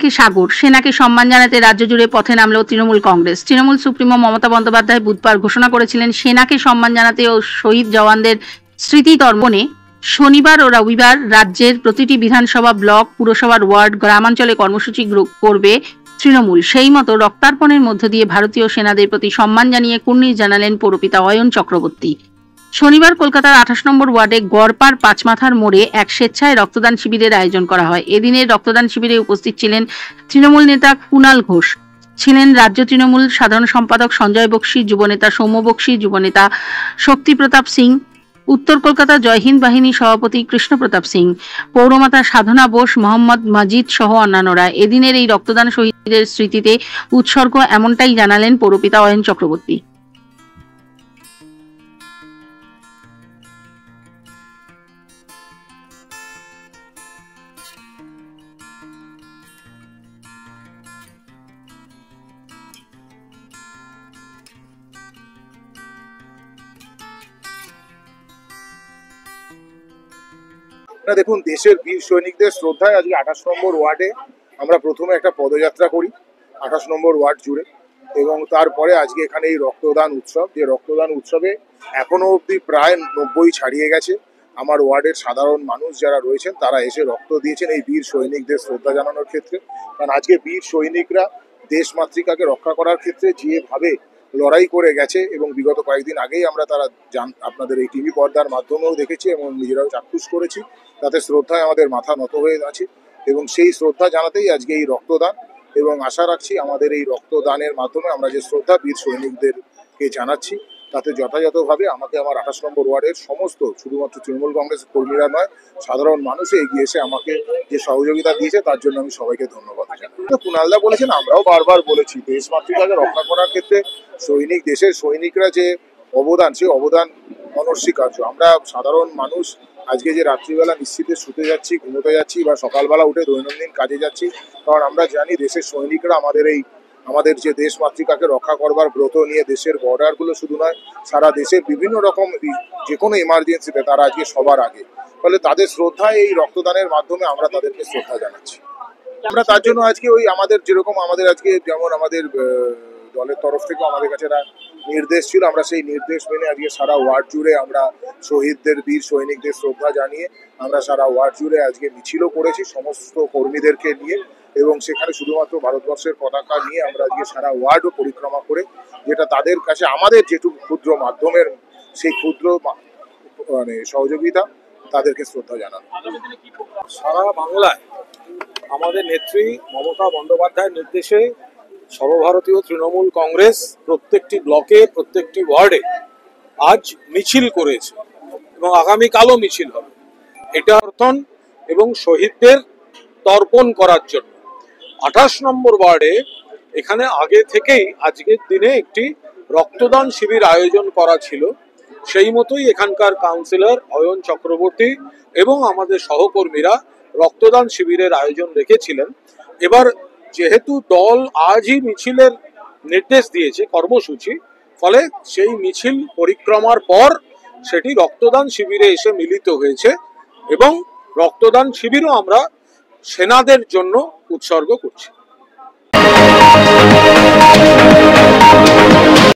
থেকে সাগর, সেনাকে সম্মান জানাতে রাজ্য জুড়ে পথে নামল তৃণমূল কংগ্রেস। তৃণমূল সুপ্রিমো মমতা বন্দ্যোপাধ্যায় বুধবার ঘোষণা করেছিলেন, সেনাকে সম্মান জানাতে ও শহীদ জওয়ানদের স্মৃতি তর্পণে শনিবার ও রবিবার রাজ্যের প্রতিটি বিধানসভা, ব্লক, পুরসভার ওয়ার্ড, গ্রামাঞ্চলে কর্মসূচি করবে তৃণমূল। সেই মতো রক্তার্পণের মধ্য দিয়ে ভারতীয় সেনাদের প্রতি সম্মান জানিয়ে কুর্নিশ জানালেন পৌরপিতা অয়ন চক্রবর্তী। শনিবার কলকাতার 28 নম্বর ওয়ার্ডে গড়পাড় পাঁচমাথার মোড়ে এক স্বেচ্ছায় রক্তদান শিবিরের আয়োজন করা হয়। এদিনের রক্তদান শিবিরে উপস্থিত ছিলেন তৃণমূল নেতা কুণাল ঘোষ, ছিলেন রাজ্য তৃণমূল সাধারণ সম্পাদক সঞ্জয় বক্সি, যুবনেতা সৌম্য বক্সি, যুবনেতা শক্তি প্রতাপ সিং, উত্তর কলকাতা জয় হিন্দ বাহিনী সভাপতি কৃষ্ণ প্রতাপ সিং, পৌরমাতা সাধনা বোস, মোহাম্মদ মাজিদ সহ অন্যান্যরা। এদিনের এই রক্তদান শহীদদের স্মৃতিতে উৎসর্গ, এমনটাই জানালেন পৌরপিতা অয়ন চক্রবর্তী। দেখুন, দেশের বীর সৈনিকদের শ্রদ্ধায় আজকে 28 নম্বর ওয়ার্ডে আমরা প্রথমে একটা পদযাত্রা করি 28 নম্বর ওয়ার্ড জুড়ে, এবং তারপরে আজকে এখানে এই রক্তদান উৎসব, যে রক্তদান উৎসবে এখনো অবধি প্রায় 90 ছাড়িয়ে গেছে। আমার ওয়ার্ডের সাধারণ মানুষ যারা রয়েছেন তারা এসে রক্ত দিয়েছেন এই বীর সৈনিকদের শ্রদ্ধা জানানোর ক্ষেত্রে। কারণ আজকে বীর সৈনিকরা দেশ মাতৃকাকে রক্ষা করার ক্ষেত্রে যেভাবে লড়াই করে গেছে, এবং বিগত কয়েকদিন আগেই আমরা তারা আপনাদের এই টিভি পর্দার মাধ্যমেও দেখেছি এবং নিজেরাও চাক্ষুষ করেছি, তাতে শ্রদ্ধায় আমাদের মাথা নত হয়ে আছে। এবং সেই শ্রদ্ধা জানাতেই আজকে এই রক্তদান, এবং আশা রাখছি আমাদের এই রক্তদানের মাধ্যমে আমরা যে শ্রদ্ধা বীর সৈনিকদেরকে জানাচ্ছি, তাতে যথাযথভাবে আমাকে আমার 28 নম্বর ওয়ার্ডের সমস্ত, শুধুমাত্র তৃণমূল কংগ্রেস কর্মীরা নয়, সাধারণ মানুষে এগিয়ে এসে আমাকে যে সহযোগিতা দিয়েছে তার জন্য আমি সবাইকে ধন্যবাদ জানাই। কুণালদা বলেছেন, আমরাও বারবার বলেছি, দেশ মাতৃকাকে রক্ষা করার ক্ষেত্রে দেশের সৈনিকরা যে অবদান, সেই অবদান অনস্বীকার্য। আমরা সাধারণ মানুষ আজকে যে রাত্রিবেলা নিশ্চিতে শুতে যাচ্ছি, ঘুমোতে যাচ্ছি, বা সকালবেলা উঠে দৈনন্দিন কাজে যাচ্ছি, কারণ আমরা জানি দেশের সৈনিকরা আমাদের যে দেশ মাতৃকাকে রক্ষা করবার ব্রত নিয়ে দেশের বর্ডারগুলো শুধু নয়, সারা দেশের বিভিন্ন রকম যে কোনো ইমার্জেন্সিতে তারা আজকে সবার আগে। ফলে তাদের শ্রদ্ধায় এই রক্তদানের মাধ্যমে আমরা তাদেরকে শ্রদ্ধা জানাচ্ছি। আমরা তার জন্য আজকে আমাদের যেরকম আমাদের আজকে যেমন আমাদের দলের তরফ থেকেও আমাদের কাছে নির্দেশ ছিল, আমরা সেই নির্দেশ মেনে আজকে সারা ওয়ার্ড জুড়ে আমরা শহীদদের, বীর সৈনিকদের শ্রদ্ধা জানিয়ে আমরা সারা ওয়ার্ড জুড়ে আজকে মিছিলও করেছি সমস্ত কর্মীদেরকে নিয়ে, এবং সেখানে শুধুমাত্র ভারতবর্ষের পতাকা নিয়ে আমরা আজকে সারা ওয়ার্ডও পরিক্রমা করে, যেটা তাদের কাছে আমাদের যেটুকু ক্ষুদ্র মাধ্যমের সেই ক্ষুদ্র সহযোগিতা তাদেরকে শ্রদ্ধা জানানো। সারা বাংলায় আমাদের নেত্রী মমতা বন্দ্যোপাধ্যায়ের নির্দেশে সর্বভারতীয় তৃণমূল কংগ্রেস প্রত্যেকটি ব্লকে, প্রত্যেকটি ওয়ার্ডে আজ মিছিল করেছে, এবং আগামীকালও মিছিল হবে। এটা সমর্থন এবং শহীদদের তর্পণ করার জন্য 28 নম্বর ওয়ার্ডে এখানে আগে থেকেই আজকের দিনে একটি রক্তদান শিবির আয়োজন করা ছিল। সেই মতোই এখানকার কাউন্সিলর অয়ন চক্রবর্তী এবং আমাদের সহকর্মীরা রক্তদান শিবিরের আয়োজন রেখেছিলেন। এবার যেহেতু দল আজই মিছিলের নির্দেশ দিয়েছে, কর্মসূচি, ফলে সেই মিছিল পরিক্রমার পর সেটি রক্তদান শিবিরে এসে মিলিত হয়েছে, এবং রক্তদান শিবিরও আমরা সেনাদের জন্য উৎসর্গ করছি।